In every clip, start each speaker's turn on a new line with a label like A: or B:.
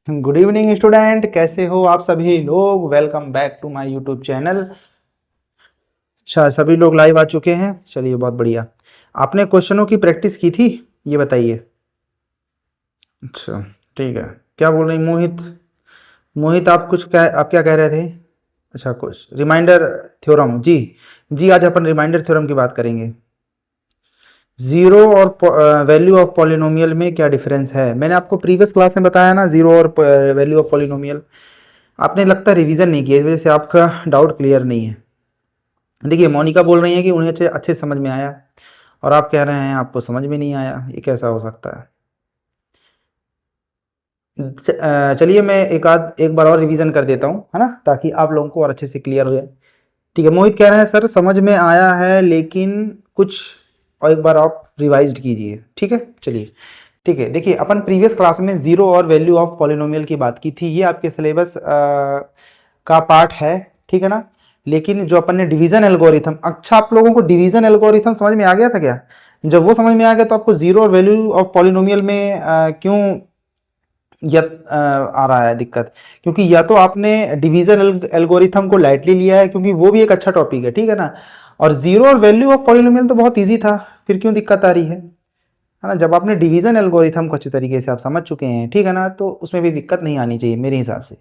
A: Good evening student, कैसे हो आप सभी लोग। Welcome back to my YouTube channel. अच्छा, सभी लोग लाइव आ चुके हैं। चलिए, बहुत बढ़िया। आपने क्वेश्चनों की प्रैक्टिस की थी, ये बताइए। अच्छा, ठीक है। क्या बोल रही मोहित? मोहित, आप क्या कह रहे थे? अच्छा, कुछ रिमाइंडर थ्योरम। जी जी, आज अपन रिमाइंडर थ्योरम की बात करेंगे। जीरो और वैल्यू ऑफ पॉलिनोमियल में क्या डिफरेंस है? मैंने आपको प्रीवियस क्लास में बताया ना, जीरो और वैल्यू ऑफ पॉलिनोमियल। आपने लगता है रिवीजन नहीं किया, इस वजह से आपका डाउट क्लियर नहीं है। देखिए, मोनिका बोल रही है कि उन्हें अच्छे अच्छे समझ में आया, और आप कह रहे हैं आपको समझ में नहीं आया। ये कैसा हो सकता है? चलिए, मैं एक बार और रिवीजन कर देता हूँ, है ना, ताकि आप लोगों को और अच्छे से क्लियर हो जाए। ठीक है। मोहित कह रहे हैं सर समझ में आया है, लेकिन कुछ और एक बार आप रिवाइज्ड कीजिए। ठीक है, चलिए। ठीक है, देखिए, अपन प्रीवियस क्लास में जीरो और वैल्यू ऑफ पॉलिनोमियल की बात की थी। ये आपके सिलेबस का पार्ट है, ठीक है ना। लेकिन जो अपन ने डिवीजन एल्गोरिथम, अच्छा, आप लोगों को डिवीजन एल्गोरिथम समझ में आ गया था क्या? जब वो समझ में आ गया तो आपको जीरो और वैल्यू ऑफ पॉलिनोमियल में क्यों आ रहा है दिक्कत? क्योंकि या तो आपने डिवीजन एल्गोरिथम को लाइटली लिया है, क्योंकि वो भी एक अच्छा टॉपिक है, ठीक है ना। और जीरो और वैल्यू ऑफ पॉलिनोमियल तो बहुत ईजी था, फिर क्यों दिक्कत आ रही है ना। जब आपने डिवीजन एल्गोरिथम को अच्छे तरीके से आप समझ चुके हैं, ठीक है ना, तो उसमें भी दिक्कत नहीं आनी चाहिए मेरे हिसाब से।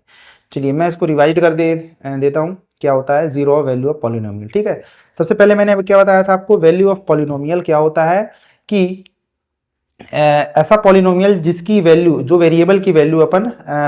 A: चलिए, मैं इसको रिवाइज कर देता हूँ। क्या होता है जीरो और वैल्यू ऑफ पॉलिनोमियल? ठीक है। सबसे पहले मैंने अभी क्या बताया था आपको? वैल्यू ऑफ पॉलिनोमियल क्या होता है कि ऐसा पॉलिनोमियल जिसकी वैल्यू, जो वेरिएबल की वैल्यू अपन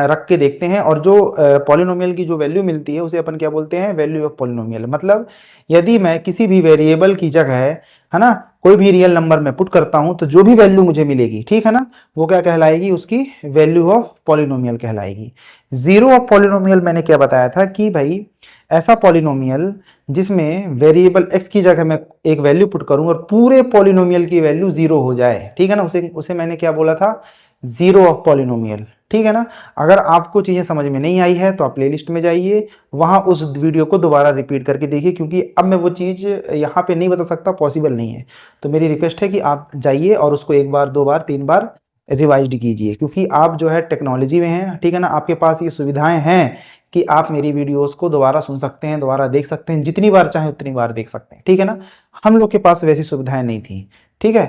A: रख के देखते हैं, और जो पॉलिनोमियल की जो वैल्यू मिलती है उसे अपन क्या बोलते हैं? Value of polynomial. मतलब यदि मैं किसी भी वेरिएबल की जगह, है ना, कोई भी रियल नंबर में पुट करता हूं, तो जो भी वैल्यू मुझे मिलेगी, ठीक है ना, वो क्या कहलाएगी? उसकी वैल्यू ऑफ पॉलिनोमियल कहलाएगी। जीरो ऑफ पॉलिनोमियल मैंने क्या बताया था कि भाई ऐसा पॉलिनोमियल जिसमें वेरिएबल x की जगह मैं एक वैल्यू पुट करूं और पूरे पॉलिनोमियल की वैल्यू जीरो हो जाए, ठीक है ना, उसे उसे मैंने क्या बोला था? जीरो ऑफ पॉलिनोमियल, ठीक है ना। अगर आपको चीजें समझ में नहीं आई है तो आप प्लेलिस्ट में जाइए, वहां उस वीडियो को दोबारा रिपीट करके देखिए, क्योंकि अब मैं वो चीज यहाँ पे नहीं बता सकता, पॉसिबल नहीं है। तो मेरी रिक्वेस्ट है कि आप जाइए और उसको एक बार, दो बार, तीन बार रिवाइज कीजिए, क्योंकि आप जो है टेक्नोलॉजी में हैं, ठीक है ना, आपके पास ये सुविधाएं हैं कि आप मेरी वीडियोस को दोबारा सुन सकते हैं, दोबारा देख सकते हैं, जितनी बार चाहे उतनी बार देख सकते हैं, ठीक है ना। हम लोग के पास वैसी सुविधाएं नहीं थी, ठीक है।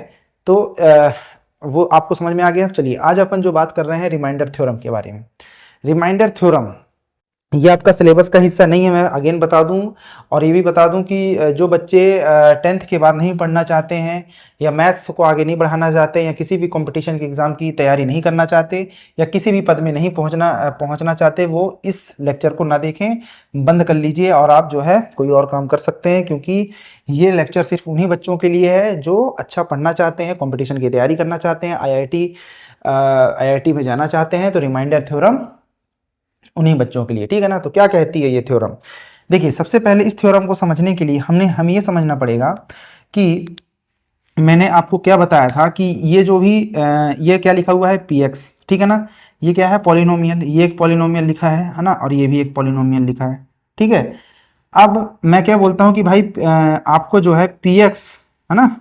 A: तो वो आपको समझ में आ गया। चलिए, आज अपन जो बात कर रहे हैं रिमाइंडर थ्योरम के बारे में। रिमाइंडर थ्योरम ये आपका सिलेबस का हिस्सा नहीं है, मैं अगेन बता दूं। और ये भी बता दूं कि जो बच्चे 10th के बाद नहीं पढ़ना चाहते हैं, या मैथ्स को आगे नहीं बढ़ाना चाहते, या किसी भी कंपटीशन के एग्ज़ाम की तैयारी नहीं करना चाहते, या किसी भी पद में नहीं पहुंचना चाहते, वो इस लेक्चर को ना देखें, बंद कर लीजिए और आप जो है कोई और काम कर सकते हैं। क्योंकि ये लेक्चर सिर्फ उन्हीं बच्चों के लिए है जो अच्छा पढ़ना चाहते हैं, कॉम्पिटिशन की तैयारी करना चाहते हैं, IIT में जाना चाहते हैं। तो रिमाइंडर थ्योरम उन्हीं बच्चों के लिए, ठीक है ना। तो क्या कहती है ये थ्योरम? देखिए, सबसे पहले इस थ्योरम को समझने के लिए हम ये समझना पड़ेगा कि मैंने आपको क्या बताया था कि ये जो भी ये क्या लिखा हुआ है? px, ठीक है ना। ये क्या है? पॉलिनोमियल। ये एक पॉलिनोमियल लिखा है ना, और ये भी एक पॉलिनोमियल लिखा है, ठीक है। अब मैं क्या बोलता हूँ कि भाई आपको जो है px, है ना,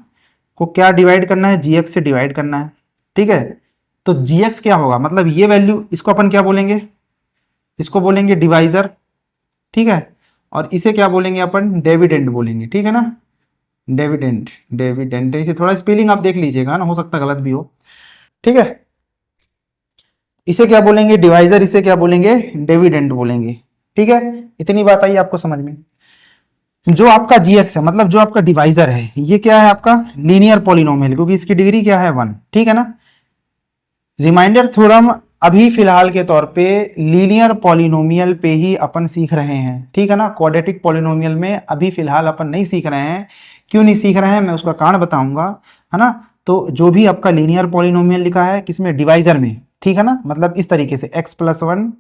A: को क्या डिवाइड करना है? gx से डिवाइड करना है, ठीक है। तो gx क्या होगा? मतलब ये वैल्यू, इसको अपन क्या बोलेंगे? इसको बोलेंगे डिवाइजर, ठीक है। और इसे क्या बोलेंगे अपन? डेविडेंड बोलेंगे, ठीक है ना। डेविडेंड, डेविडेंड, इसे थोड़ा स्पेलिंग आप देख लीजिएगा ना, हो सकता है गलत भी हो, ठीक है। इसे क्या बोलेंगे? डिवाइजर। इसे क्या बोलेंगे? डेविडेंड बोलेंगे, ठीक है। इतनी बात आई आपको समझ में? जो आपका जीएक्स है, मतलब जो आपका डिवाइजर है, ये क्या है? आपका लीनियर पॉलिनोमियल, क्योंकि इसकी डिग्री क्या है? 1, ठीक है ना। रिमाइंडर थ्योरम अभी फिलहाल के तौर पे लीनियर पॉलिनोमियल पे ही अपन सीख रहे हैं, ठीक है ना। क्वाड्रेटिक पॉलिनोमियल में अभी फिलहाल अपन नहीं सीख रहे हैं। क्यों नहीं सीख रहे हैं, मैं उसका कारण बताऊंगा, है ना। तो जो भी आपका लीनियर पॉलिनोमियल लिखा है, किसमें? डिवाइजर में, ठीक है ना। मतलब इस तरीके से x+1।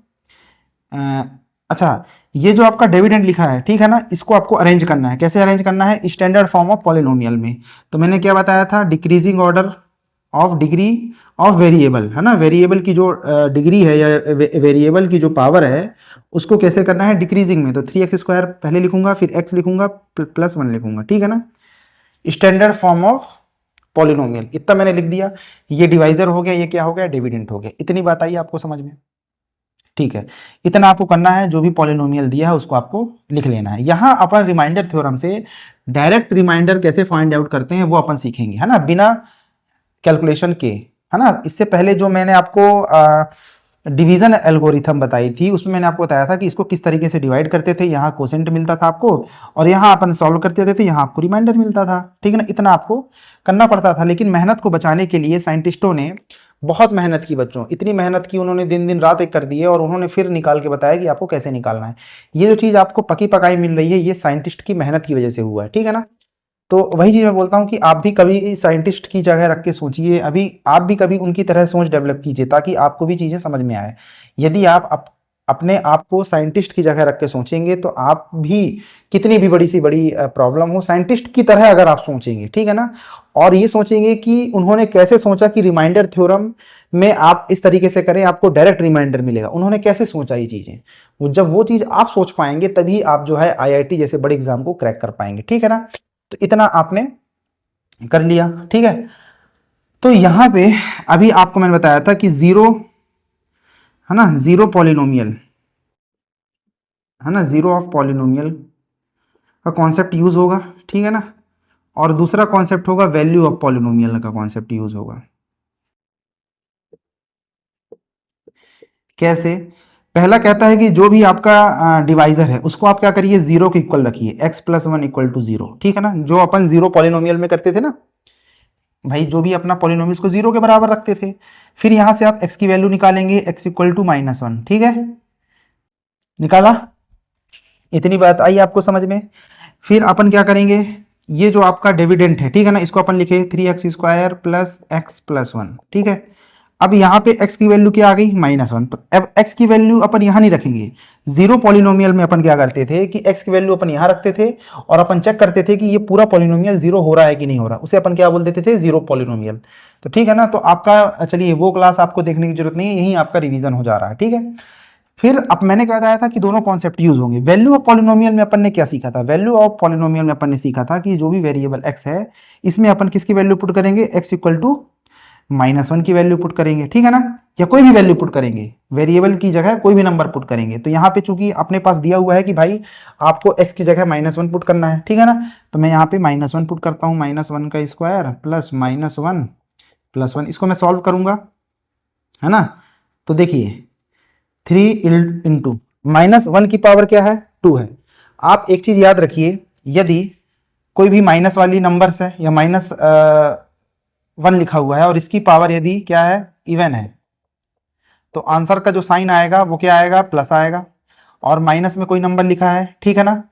A: अच्छा, ये जो आपका डिविडेंड लिखा है, ठीक है ना, इसको आपको अरेंज करना है। कैसे अरेंज करना है? स्टैंडर्ड फॉर्म ऑफ पॉलिनोमियल में। तो मैंने क्या बताया था? Decreasing order of degree of variable, है ना। वेरिएबल की जो डिग्री है, या वेरिएबल की जो पावर है, उसको कैसे करना है? डिक्रीजिंग में। तो 3x² पहले लिखूंगा, फिर x लिखूंगा, +1 लिखूंगा, ठीक है ना। स्टैंडर्ड फॉर्म ऑफ पॉलिनोमियल, इतना मैंने लिख दिया। ये डिवाइजर हो गया, ये क्या हो गया? डिविडेंड हो गया। इतनी बात आई आपको समझ में? ठीक है, इतना आपको करना है, जो भी पॉलिनोमियल दिया है उसको आपको लिख लेना है। यहाँ अपन रिमाइंडर थ्योरम से डायरेक्ट रिमाइंडर कैसे फाइंड आउट करते हैं वो अपन सीखेंगे, है ना, बिना कैलकुलेशन के, है ना। इससे पहले जो मैंने आपको डिवीजन एल्गोरिथम बताई थी उसमें मैंने आपको बताया था कि इसको किस तरीके से डिवाइड करते थे, यहाँ कोसेंट मिलता था आपको और यहाँ अपन सॉल्व करते थे, यहाँ आपको रिमाइंडर मिलता था, ठीक है ना। इतना आपको करना पड़ता था, लेकिन मेहनत को बचाने के लिए साइंटिस्टों ने बहुत मेहनत की बच्चों, इतनी मेहनत की उन्होंने, दिन दिन रात एक कर दी है और उन्होंने फिर निकाल के बताया कि आपको कैसे निकालना है। ये जो चीज़ आपको पकी पकाई मिल रही है ये साइंटिस्ट की मेहनत की वजह से हुआ है, ठीक है ना। तो वही चीज़ मैं बोलता हूँ कि आप भी कभी साइंटिस्ट की जगह रख के सोचिए, अभी आप भी कभी उनकी तरह सोच डेवलप कीजिए ताकि आपको भी चीज़ें समझ में आए। यदि आप अपने आप को साइंटिस्ट की जगह रख के सोचेंगे तो आप भी कितनी भी बड़ी सी बड़ी प्रॉब्लम हो, साइंटिस्ट की तरह अगर आप सोचेंगे, ठीक है ना, और ये सोचेंगे कि उन्होंने कैसे सोचा कि रिमाइंडर थ्योरम में आप इस तरीके से करें आपको डायरेक्ट रिमाइंडर मिलेगा, उन्होंने कैसे सोचा ये चीज़ें, जब वो चीज़ आप सोच पाएंगे तभी आप जो है आईआईटी जैसे बड़े एग्जाम को क्रैक कर पाएंगे, ठीक है ना। तो इतना आपने कर लिया, ठीक है। तो यहां पे अभी आपको मैंने बताया था कि जीरो, है ना, जीरो पॉलिनोमियल, है ना, जीरो ऑफ पॉलिनोमियल का कॉन्सेप्ट यूज होगा, ठीक है ना। और दूसरा कॉन्सेप्ट होगा वैल्यू ऑफ पॉलिनोमियल का कॉन्सेप्ट यूज होगा। कैसे? पहला कहता है कि जो भी आपका डिवाइजर है उसको आप क्या करिए, जीरो के इक्वल रखिए, x plus one equal to zero, ठीक है ना, जो अपन जीरो पॉलिनोमियल में करते थे ना भाई, जो भी अपना पॉलिनोमियल को जीरो के बराबर रखते थे। फिर यहां से आप x की वैल्यू निकालेंगे, x equal to minus one, ठीक है, निकाला, इतनी बात आई आपको समझ में। फिर अपन क्या करेंगे, ये जो आपका डिविडेंट है, ठीक है ना, इसको अपन लिखे 3x² plus x plus one, ठीक है। अब यहाँ पे x की वैल्यू क्या आ गई, माइनस वन, तो अब x की वैल्यू अपन यहाँ नहीं रखेंगे। जीरो पॉलिनोमियल में अपन क्या करते थे कि x की वैल्यू अपन यहाँ रखते थे और अपन चेक करते थे कि ये पूरा पॉलिनोमियल जीरो हो रहा है कि नहीं हो रहा, उसे अपन क्या बोल देते थे, जीरो पॉलिनोमियल। तो ठीक है ना, तो आपका चलिए वो क्लास आपको देखने की जरूरत नहीं है, यही आपका रिवीजन हो जा रहा है, ठीक है। फिर अब मैंने क्या बताया था कि दोनों कॉन्सेप्ट यूज होंगे। वैल्यू ऑफ पॉलिनोमियल में अपन ने क्या सीखा था, वैल्यू ऑफ पॉलिनोमियल में अपन ने सीखा था कि जो भी वेरिएबल x है इसमें अपन किसकी वैल्यू पुट करेंगे, x equal to minus one की वैल्यू पुट करेंगे, ठीक है ना, या कोई भी वैल्यू पुट करेंगे, वेरिएबल की जगह कोई भी नंबर पुट करेंगे। तो यहाँ पे चूंकि अपने पास दिया हुआ है कि भाई आपको x की जगह माइनस वन पुट करना है, ठीक है ना, तो मैं यहाँ पे माइनस वन पुट करता हूँ, माइनस वन का square plus minus one plus one, इसको मैं सॉल्व करूंगा, है ना। तो देखिए 3 इंटू माइनस वन की पावर क्या है, 2 है। आप एक चीज याद रखिए, यदि कोई भी माइनस वाली नंबर्स है या माइनस वन लिखा हुआ है और इसकी पावर यदि क्या है, इवन है, तो आंसर का जो साइन आएगा वो क्या आएगा, प्लस आएगा। और माइनस में कोई नंबर लिखा है, ठीक है ना,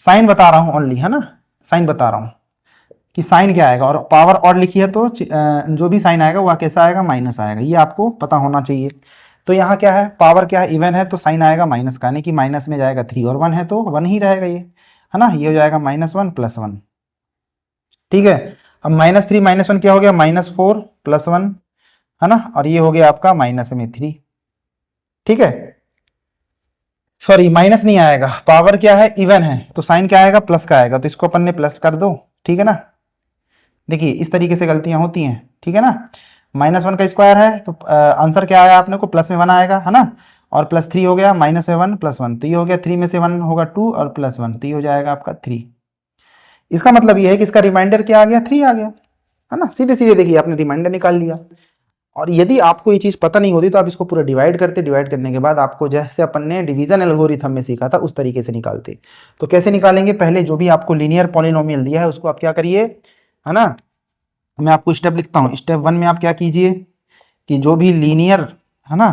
A: साइन बता रहा हूं ओनली, है ना, साइन बता रहा हूं कि साइन क्या आएगा, और पावर और लिखी है तो जो भी साइन आएगा वह कैसा आएगा, माइनस आएगा, ये आपको पता होना चाहिए। तो यहाँ क्या है, पावर क्या है, इवन है, तो साइन आएगा माइनस का, यानी कि माइनस में जाएगा 3 और 1 है तो 1 ही रहेगा ये, है ना, ये हो जाएगा माइनस वन प्लस वन, ठीक है। अब -3 -1 क्या हो गया, -4 प्लस वन, है ना, और ये हो गया आपका माइनस में 3, ठीक है। सॉरी माइनस नहीं आएगा, पावर क्या है, इवन है, तो साइन क्या आएगा, प्लस का आएगा, तो इसको अपन ने प्लस कर दो, ठीक है ना। देखिए इस तरीके से गलतियां होती हैं, ठीक है ना। माइनस वन का स्क्वायर है तो आंसर क्या आया आपने को, प्लस में वन आएगा, है ना, और प्लस थ्री हो गया, माइनस में वन प्लस वन, तो ये हो गया 3 में से 1 होगा 2 और प्लस वन, तो ये हो जाएगा आपका 3। इसका मतलब ये है कि इसका रिमाइंडर क्या आ गया, 3 आ गया, है ना, सीधे सीधे देखिए आपने रिमाइंडर निकाल लिया। और यदि आपको ये चीज पता नहीं होती तो आप इसको पूरा डिवाइड करते, डिवाइड करने के बाद आपको जैसे अपन ने डिवीजन एल्गोरिथम में सीखा था उस तरीके से निकालते। तो कैसे निकालेंगे, पहले जो भी आपको लीनियर पॉलिनोमियल दिया है उसको आप क्या करिए, है ना, मैं आपको स्टेप लिखता हूँ। स्टेप 1 में आप क्या कीजिए कि जो भी लीनियर, है ना,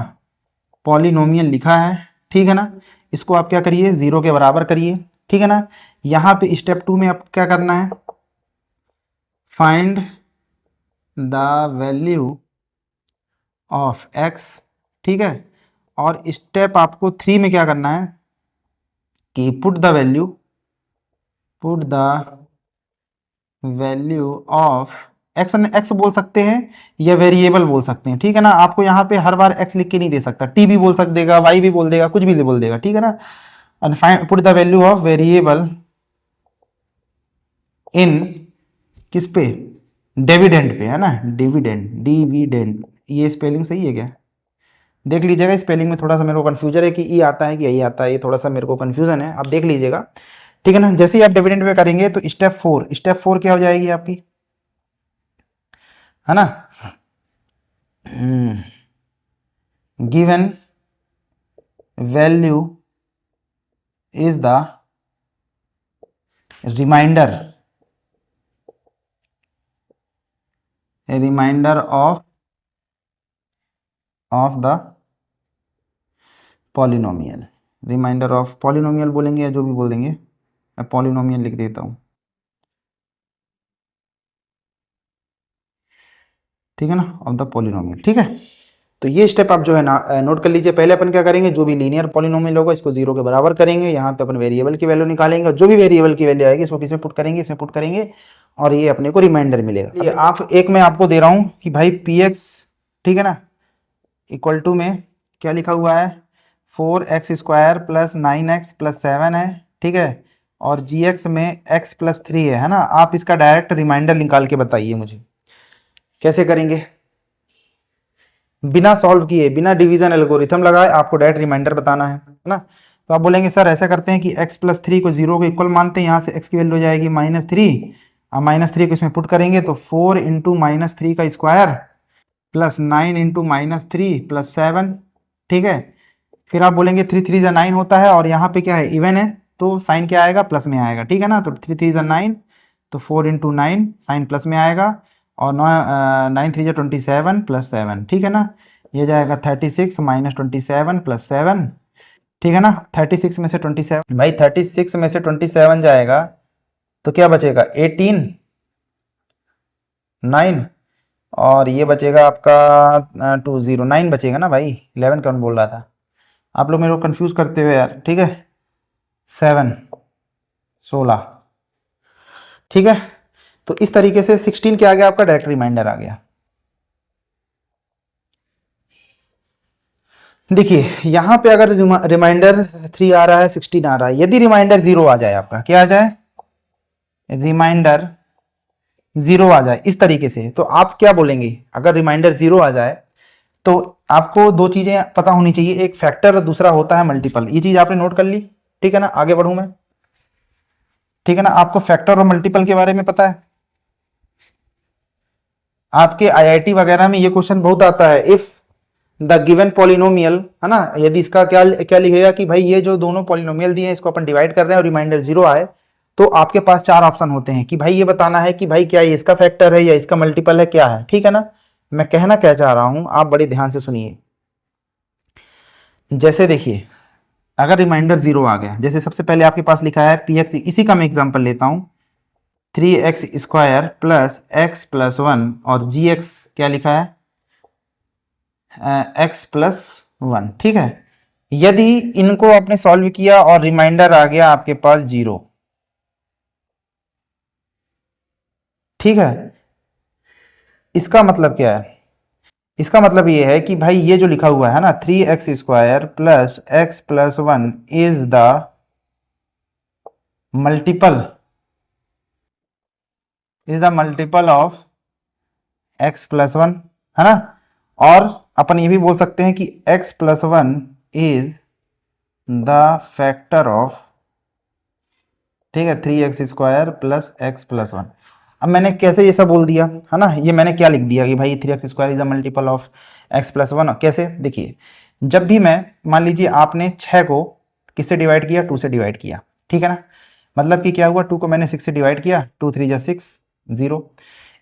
A: पॉलिनोमियल लिखा है, ठीक है ना, इसको आप क्या करिए, जीरो के बराबर करिए, ठीक है ना। यहाँ पे स्टेप 2 में आप क्या करना है, find the value of x, ठीक है। और स्टेप आपको 3 में क्या करना है कि put the value of x बोल सकते हैं या वेरिएबल बोल सकते हैं, ठीक है ना। आपको यहाँ पे हर बार x लिख के नहीं दे सकता, t भी बोल सक देगा, y भी बोल देगा, कुछ भी बोल देगा, ठीक है ना। And find put the value of variable in किस पे, डिविडेंड पे, है ना, डिविडेंड, ये स्पेलिंग सही है क्या, देख लीजिएगा, स्पेलिंग में थोड़ा सा मेरे को कन्फ्यूजन है कि ई आता है कि यही आता है, ये थोड़ा सा मेरे को कन्फ्यूजन है, आप देख लीजिएगा, ठीक है ना। जैसे ही आप डिविडेंड पे करेंगे तो स्टेप फोर क्या हो जाएगी आपकी, है ना, given value is the remainder of the polynomial, remainder of polynomial बोलेंगे या जो भी बोल देंगे, मैं पॉलिनोमियल लिख देता हूँ, ठीक है ना, ऑफ द पॉलिनोमियल, ठीक है। तो ये स्टेप आप जो है ना नोट कर लीजिए। पहले अपन क्या करेंगे, जो भी लीनियर पॉलिनोमियल होगा इसको जीरो के बराबर करेंगे, यहाँ पे अपन वेरिएबल की वैल्यू निकालेंगे, और जो भी वेरिएबल की वैल्यू आएगी इसको किसमें पुट करेंगे, इसमें पुट करेंगे, और ये अपने को रिमाइंडर मिलेगा। ये आप एक मैं आपको दे रहा हूँ कि भाई पी एक्स, ठीक है ना, इक्वल टू में क्या लिखा हुआ है, 4x² प्लस 9x प्लस 7 है, ठीक है, और जी एक्स में x प्लस 3 है ना। आप इसका डायरेक्ट रिमाइंडर निकाल के बताइए मुझे कैसे करेंगे, बिना सॉल्व किए, बिना डिवीजन एल्गोरिथम लगाए आपको डायरेक्ट रिमाइंडर बताना है ना। तो आप बोलेंगे सर ऐसा करते हैं कि x प्लस 3 को जीरो के इक्वल मानते हैं, यहाँ से x की वैल्यू हो जाएगी -3, और -3 को इसमें पुट करेंगे तो 4 इंटू -3 का स्क्वायर प्लस 9 इंटू -3 प्लस 7, ठीक है। फिर आप बोलेंगे 3 3 जा 9 होता है, और यहाँ पे क्या है, इवन है, तो साइन क्या आएगा, प्लस में आएगा, ठीक है ना। तो 3 3 जा 9, तो 4 इंटू 9 साइन प्लस में आएगा, और 9 3 जा 27 प्लस 7, ठीक है ना। ये जाएगा 36 माइनस 27 प्लस 7, ठीक है ना। 36 में से 27, भाई 36 में से 27 जाएगा तो क्या बचेगा, 18 9, और ये बचेगा आपका 209 बचेगा ना भाई, 11 कौन बोल रहा था, आप लोग मेरे को कंफ्यूज करते हुए यार, ठीक है। 7 16, ठीक है। तो इस तरीके से 16 क्या आ गया आपका, डायरेक्ट रिमाइंडर आ गया। देखिए यहाँ पे अगर रिमाइंडर 3 आ रहा है, 16 आ रहा है, यदि रिमाइंडर 0 आ जाए, आपका क्या आ जाए, रिमाइंडर 0 आ जाए इस तरीके से, तो आप क्या बोलेंगे, अगर रिमाइंडर 0 आ जाए तो आपको दो चीजें पता होनी चाहिए, एक फैक्टर और दूसरा होता है मल्टीपल। ये चीज आपने नोट कर ली, ठीक है ना। आगे बढ़ूं मैं, ठीक है ना। आपको फैक्टर और मल्टीपल के बारे में पता है, आपके आईआईटी वगैरह में ये क्वेश्चन बहुत आता है, इफ द गिवन पॉलिनोमियल, है ना, यदि इसका क्या क्या लिखेगा कि भाई ये जो दोनों पॉलिनोमियल दिए हैं इसको अपन डिवाइड कर रहे हैं और रिमाइंडर 0 आए, तो आपके पास 4 ऑप्शन होते हैं कि भाई ये बताना है कि भाई क्या ये इसका फैक्टर है या इसका मल्टीपल है, क्या है, ठीक है ना। मैं कहना क्या चाह रहा हूं, आप बड़े ध्यान से सुनिए। जैसे देखिए, अगर रिमाइंडर 0 आ गया, जैसे सबसे पहले आपके पास लिखा है पी एक्स, इसी का मैं एग्जांपल लेता हूं, 3x² प्लस x प्लस 1, और जी एक्स क्या लिखा है, x प्लस 1, ठीक है। यदि इनको आपने सॉल्व किया और रिमाइंडर आ गया आपके पास 0, ठीक है, इसका मतलब क्या है, इसका मतलब ये है कि भाई ये जो लिखा हुआ है ना 3x² plus x plus 1 is the multiple, of x plus 1, है ना। और अपन ये भी बोल सकते हैं कि x plus 1 is the factor of, ठीक है, 3x² प्लस x प्लस 1। अब मैंने कैसे ये सब बोल दिया, है ना, ये मैंने क्या लिख दिया कि भाई 3x² is the multiple of x plus 1, कैसे, देखिए, जब भी मैं, मान लीजिए आपने 6 को किससे डिवाइड किया, 2 से डिवाइड किया, ठीक है ना, मतलब कि क्या हुआ, 2 को मैंने 6 से डिवाइड किया, 2 3 जा 6 0।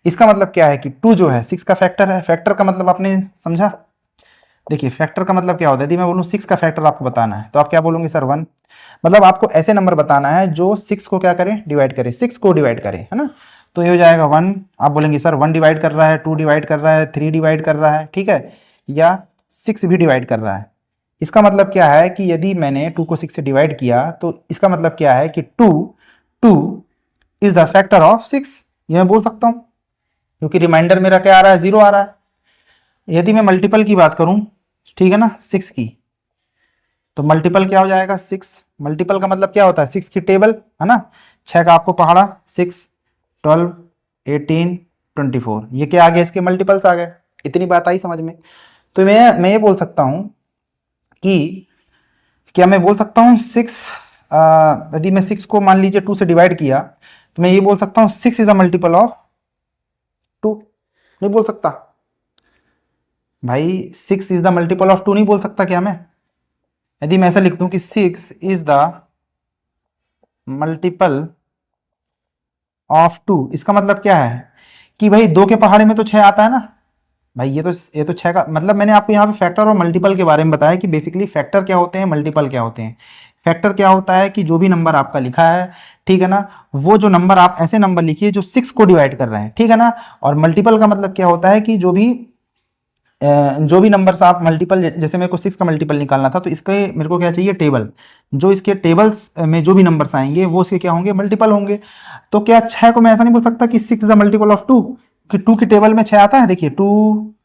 A: इसका मतलब क्या है कि 2 जो है 6 का फैक्टर है, फैक्टर का मतलब आपने समझा। देखिए फैक्टर का मतलब क्या होता है, यदि मैं बोलूँ 6 का फैक्टर आपको बताना है तो आप क्या बोलोगे, सर 1। मतलब आपको ऐसे नंबर बताना है जो 6 को क्या करे, डिवाइड करे, 6 को डिवाइड करे, है ना। तो ये हो जाएगा 1, आप बोलेंगे सर 1 डिवाइड कर रहा है, 2 डिवाइड कर रहा है, 3 डिवाइड कर रहा है, ठीक है, या 6 भी डिवाइड कर रहा है। इसका मतलब क्या है कि यदि मैंने 2 को 6 से डिवाइड किया तो इसका मतलब क्या है कि 2 इज द फैक्टर ऑफ 6, ये मैं बोल सकता हूँ, क्योंकि रिमाइंडर मेरा क्या आ रहा है, 0 आ रहा है। यदि मैं मल्टीपल की बात करूं, ठीक है ना, 6 की, तो मल्टीपल क्या हो जाएगा, 6। मल्टीपल का मतलब क्या होता है, 6 की टेबल, है ना, 6 का आपको पहाड़ा, 6 12 18 24, ये क्या आ गया, इसके मल्टीपल्स आ गए। इतनी बात आई समझ में। तो मैं ये बोल सकता हूं कि क्या मैं बोल सकता हूं 6, यदि मैं 6 को मान लीजिए 2 से डिवाइड किया तो मैं ये बोल सकता हूं 6 इज द मल्टीपल ऑफ 2, नहीं बोल सकता भाई? 6 इज द मल्टीपल ऑफ 2 नहीं बोल सकता क्या मैं? यदि मैं ऐसा लिख दूं कि 6 इज द मल्टीपल ऑफ 2, इसका मतलब क्या है कि भाई 2 के पहाड़े में तो 6 आता है ना भाई। ये तो 6 का मतलब, मैंने आपको यहाँ पे फैक्टर और मल्टीपल के बारे में बताया कि बेसिकली फैक्टर क्या होते हैं, मल्टीपल क्या होते हैं। फैक्टर क्या होता है कि जो भी नंबर आपका लिखा है, ठीक है ना, वो जो नंबर आप ऐसे नंबर लिखिए जो 6 को डिवाइड कर रहे हैं, ठीक है ना। और मल्टीपल का मतलब क्या होता है कि जो भी नंबर्स आप मल्टीपल, जैसे मेरे को 6 का मल्टीपल निकालना था तो इसके मेरे को क्या चाहिए, टेबल। जो इसके टेबल्स में जो भी नंबर्स आएंगे वो उसके क्या होंगे, मल्टीपल होंगे। तो क्या 6 को मैं ऐसा नहीं बोल सकता कि 6 इज द मल्टीपल ऑफ 2, कि 2 की टेबल में 6 आता है, देखिए 2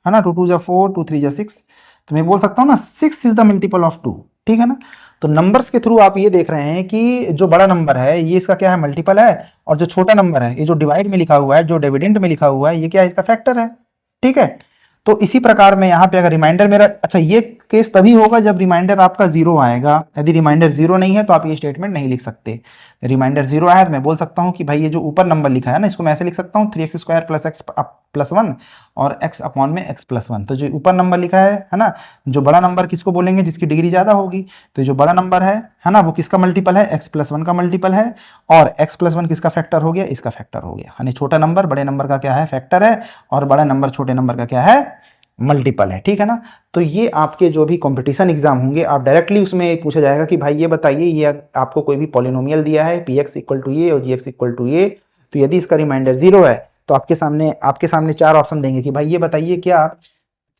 A: है ना, 2 2 जा 4, 2 3 जा 6, तो मैं बोल सकता हूँ ना 6 इज द मल्टीपल ऑफ 2, ठीक है ना। तो नंबर्स के थ्रू आप ये देख रहे हैं कि जो बड़ा नंबर है ये इसका क्या है, मल्टीपल है, और जो छोटा नंबर है ये जो डिवाइड में लिखा हुआ है, जो डिविडेंड में लिखा हुआ है, ये क्या है, इसका फैक्टर है, ठीक है। तो इसी प्रकार में यहाँ पे अगर रिमाइंडर मेरा, अच्छा ये केस तभी होगा जब रिमाइंडर आपका 0 आएगा। यदि रिमाइंडर 0 नहीं है तो आप ये स्टेटमेंट नहीं लिख सकते। रिमाइंडर 0 आया तो मैं बोल सकता हूँ कि भाई ये जो ऊपर नंबर लिखा है ना, इसको मैं ऐसे लिख सकता हूँ 3x² प्लस x प्लस 1 और x अपॉन में x प्लस 1। तो जो ऊपर नंबर लिखा है ना, जो बड़ा नंबर किसको बोलेंगे, जिसकी डिग्री ज्यादा होगी। तो जो बड़ा नंबर है ना, वो किसका मल्टीपल है, x प्लस 1 का मल्टीपल है, और x प्लस 1 किसका फैक्टर हो गया, इसका फैक्टर हो गया। यानी छोटा नंबर बड़े नंबर का क्या है, फैक्टर है, और बड़ा नंबर छोटे नंबर का क्या है, मल्टीपल है, ठीक है ना। तो ये आपके जो भी कंपटीशन एग्जाम होंगे, आप डायरेक्टली उसमें पूछा जाएगा कि भाई ये बताइए, ये आपको कोई भी पॉलिनोमियल दिया है px इक्वल टू ये और gx इक्वल टू ये, तो यदि इसका रिमाइंडर 0 है तो आपके सामने 4 ऑप्शन देंगे कि भाई ये बताइए क्या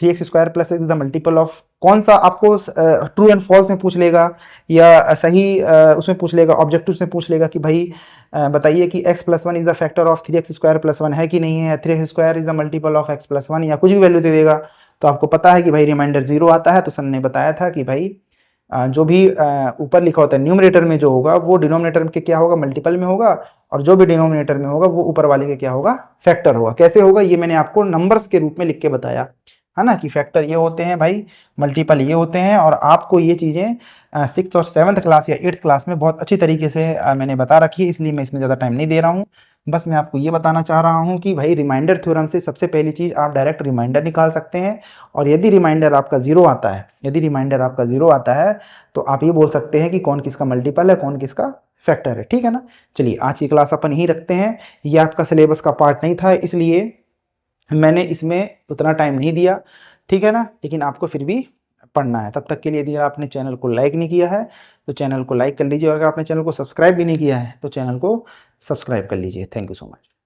A: 3x² plus x the multiple of, कौन सा आपको ट्रू एंड फॉल्स में पूछ लेगा, या सही उसमें पूछ लेगा, ऑब्जेक्टिव में पूछ लेगा कि भाई बताइए कि x plus 1 is the factor of 3x² plus 1 है कि नहीं है, 3x² is the multiple of x plus 1, या कुछ भी वैल्यू दे देगा। तो आपको पता है कि भाई रिमाइंडर 0 आता है, तो सन ने बताया था कि भाई जो भी ऊपर लिखा होता है न्यूमरेटर में जो होगा वो डिनोमिनेटर के क्या होगा, मल्टीपल में होगा, और जो भी डिनोमिनेटर में होगा वो ऊपर वाले के क्या होगा, फैक्टर होगा। कैसे होगा ये मैंने आपको नंबर्स के रूप में लिख के बताया है ना, कि फैक्टर ये होते हैं भाई, मल्टीपल ये होते हैं। और आपको ये चीज़ें 6th और 7th क्लास या 8th क्लास में बहुत अच्छी तरीके से मैंने बता रखी है, इसलिए मैं इसमें ज़्यादा टाइम नहीं दे रहा हूँ। बस मैं आपको ये बताना चाह रहा हूँ कि भाई रिमाइंडर थ्योरम से सबसे पहली चीज़ आप डायरेक्ट रिमाइंडर निकाल सकते हैं। और यदि रिमाइंडर आपका 0 आता है, तो आप ये बोल सकते हैं कि कौन किसका मल्टीपल है, कौन किसका फैक्टर है, ठीक है ना। चलिए आज की क्लास अपन यहीं रखते हैं। ये आपका सिलेबस का पार्ट नहीं था, इसलिए मैंने इसमें उतना टाइम नहीं दिया, ठीक है ना। लेकिन आपको फिर भी पढ़ना है। तब तक के लिए यदि आपने चैनल को लाइक नहीं किया है तो चैनल को लाइक कर लीजिए, और अगर आपने चैनल को सब्सक्राइब भी नहीं किया है तो चैनल को सब्सक्राइब कर लीजिए। Thank you so much.